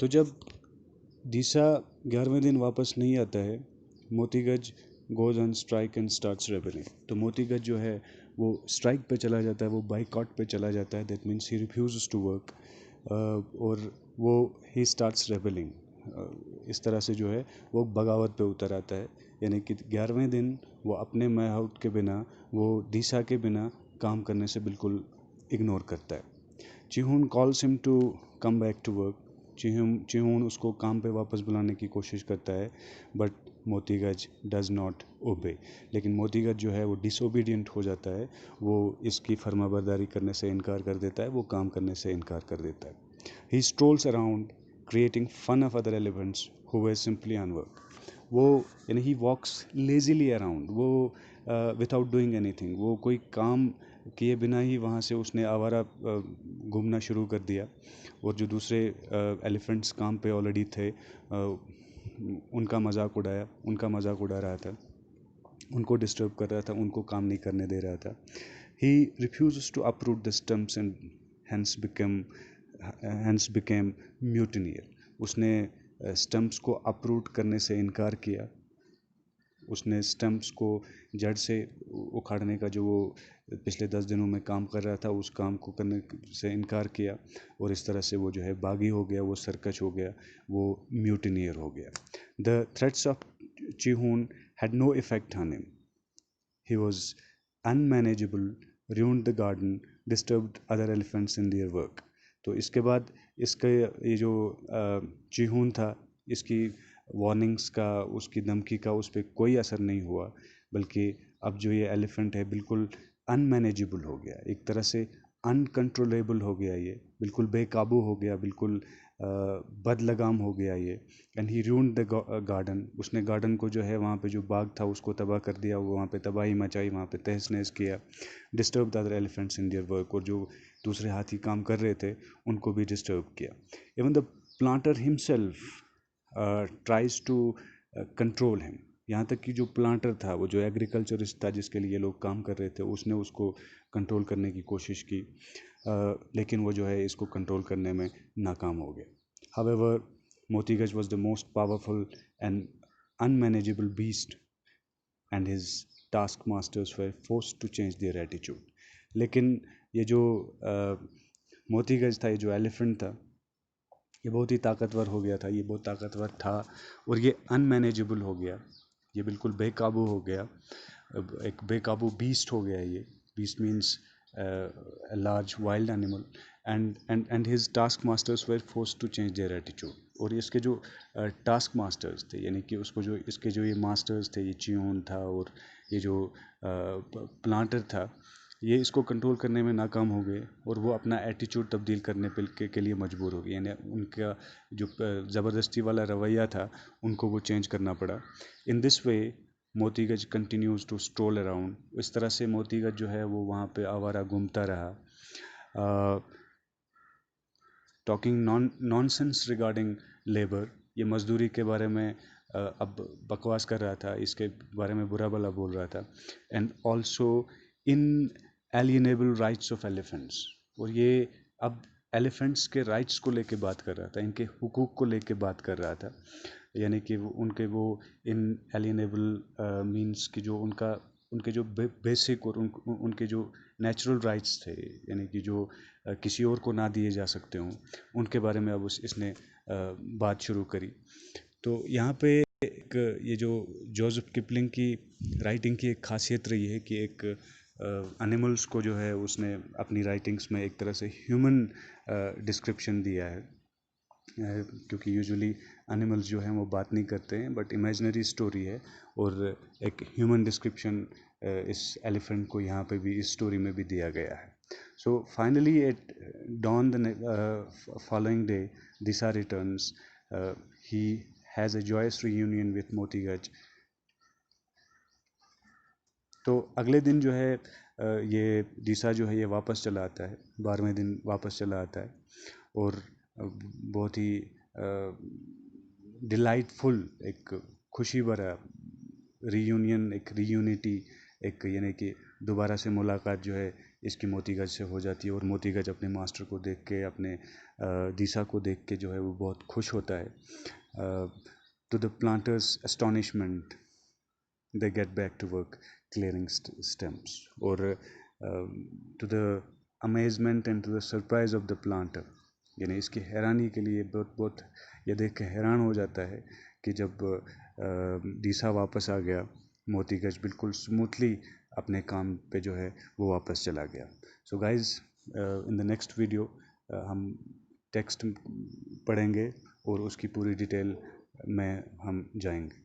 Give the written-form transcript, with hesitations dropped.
तो जब दिशा 11वें दिन वापस नहीं आता है, Motigaj goes on strike and starts rebelling. तो मोतीगज जो है वो स्ट्राइक पे चला जाता है, वो बाइकआउट पे चला जाता है। That means he refuse to work और वो ही स्टार्ट्स रेबलिंग। इस तरह से जो है वो बगावत पे उतर आता है। यानी कि 11वें दिन वो अपने मैहाउट के बिना, वो दिशा के बिना काम करने से बिल्कुल इग्नोर करता है। चिहून calls him to come back to work. चिहून उसको काम पे वापस बुलाने की कोशिश करता है, बट मोतीगज डज नॉट ओबे। लेकिन मोतीगज जो है वो डिसोबीडियंट हो जाता है, वो इसकी फर्माबरदारी करने से इनकार कर देता है, वो काम करने से इनकार कर देता है। He strolls around creating fun of other elephants who were simply on work. वो यानी ही वॉक्स लेजीली अराउंड, वो विदाउट डूइंग एनीथिंग, वो कोई काम किए बिना ही वहाँ से उसने आवारा घूमना शुरू कर दिया। और जो दूसरे एलिफेंट्स काम पे ऑलरेडी थे, उनका मजाक उड़ा रहा था, उनको डिस्टर्ब कर रहा था, उनको काम नहीं करने दे रहा था। He refuse to uproot the stumps and hence became mutineer. उसने स्टम्प्स को अपरूट करने से इनकार किया। उसने स्टम्प्स को जड़ से उखाड़ने का जो वो पिछले 10 दिनों में काम कर रहा था, उस काम को करने से इनकार किया। और इस तरह से वो जो है बागी हो गया, वो सरकश हो गया, वो म्यूटिनियर हो गया। द थ्रेट्स ऑफ चिहून had no effect on him. He was unmanageable, ruined the garden, disturbed other elephants in their work. तो इसके बाद इसके ये जो चिहून था, इसकी वार्निंग्स का, उसकी धमकी का उस पर कोई असर नहीं हुआ, बल्कि अब जो ये एलिफेंट है बिल्कुल अनमैनेजेबल हो गया, एक तरह से अनकंट्रोलेबल हो गया, ये बिल्कुल बेकाबू हो गया, बिल्कुल बदलगाम हो गया ये। And he ruined the garden. उसने गार्डन को जो है, वहाँ पे जो बाग था उसको तबाह कर दिया, वो वहाँ पे तबाही मचाई, वहाँ पे तहस नहस किया। Disturb the other elephants in their work. और जो दूसरे हाथी काम कर रहे थे उनको भी डिस्टर्ब किया। Even the planter himself tries to control him. यहाँ तक कि जो प्लांटर था, वो जो एग्रीकल्चरिस्ट था जिसके लिए लोग काम कर रहे थे, उसने उसको कंट्रोल करने की कोशिश की, लेकिन वो जो है इसको कंट्रोल करने में नाकाम हो गया। However, Motigaj was the most powerful and unmanageable beast, and his taskmasters were forced to change their attitude. लेकिन ये जो मोतीगज था, ये जो एलिफेंट था, ये बहुत ही ताकतवर हो गया था, ये बहुत ताकतवर था और ये अनमैनेजेबल हो गया, ये बिल्कुल बेकाबू हो गया, एक बेकाबू बीस्ट हो गया। ये beast means a large wild animal, and his task masters were forced to change their attitude. और इसके जो टास्क मास्टर्स थे, यानी कि उसको जो इसके जो ये मास्टर्स थे, ये चियोन था और ये जो प्लांटर था, ये इसको कंट्रोल करने में नाकाम हो गए और वो अपना एटीट्यूड तब्दील करने के लिए मजबूर हो गए। यानी उनका जो ज़बरदस्ती वाला रवैया था, उनको वो चेंज करना पड़ा। In this way Motigaj continues to stroll around. इस तरह से मोतीगज जो है वो वहाँ पे आवारा घूमता रहा, टॉकिंग नॉनसेंस रिगार्डिंग लेबर। ये मजदूरी के बारे में अब बकवास कर रहा था, इसके बारे में बुरा भला बोल रहा था। And also inalienable rights of elephants. और ये अब एलिफेंट्स के राइट्स को लेके बात कर रहा था, इनके हुकूक को लेके बात कर रहा था। यानी कि उनके वो इन एलिएनेबल मीन्स कि जो उनके जो बेसिक और उनके जो नेचुरल राइट्स थे, यानी कि जो किसी और को ना दिए जा सकते हों, उनके बारे में अब इसने बात शुरू करी। तो यहाँ पे एक ये जो जोसेफ किपलिंग की राइटिंग की एक खासियत रही है कि एक एनिमल्स को जो है उसने अपनी राइटिंग्स में एक तरह से ह्यूमन डिस्क्रिप्शन दिया है, क्योंकि यूजुअली एनिमल्स जो हैं वो बात नहीं करते हैं, बट इमेजिनरी स्टोरी है और एक ह्यूमन डिस्क्रिप्शन इस एलिफेंट को यहाँ पे भी, इस स्टोरी में भी दिया गया है। So finally at dawn the following day, Disa returns. He has a joyous reunion with Motigaj. तो अगले दिन जो है ये दिशा जो है ये वापस चला आता है, 12वें दिन वापस चला आता है और बहुत ही डिलाइटफुल, एक खुशी भरा रीयूनियन, एक रीयूनिटी, एक यानी कि दोबारा से मुलाकात जो है इसकी मोतीगज से हो जाती है और मोतीगज अपने मास्टर को देख के, अपने दिशा को देख के जो है वो बहुत खुश होता है। To the planter's astonishment they get back to work clearing stems, or to the amazement and to the surprise of the planter, यानी इसकी हैरानी के लिए बहुत बहुत ये देख के हैरान हो जाता है कि जब डीसा वापस आ गया, मोतीगज बिल्कुल स्मूथली अपने काम पे जो है वो वापस चला गया। So guys, in the next video हम टेक्स्ट पढ़ेंगे और उसकी पूरी डिटेल में हम जाएंगे।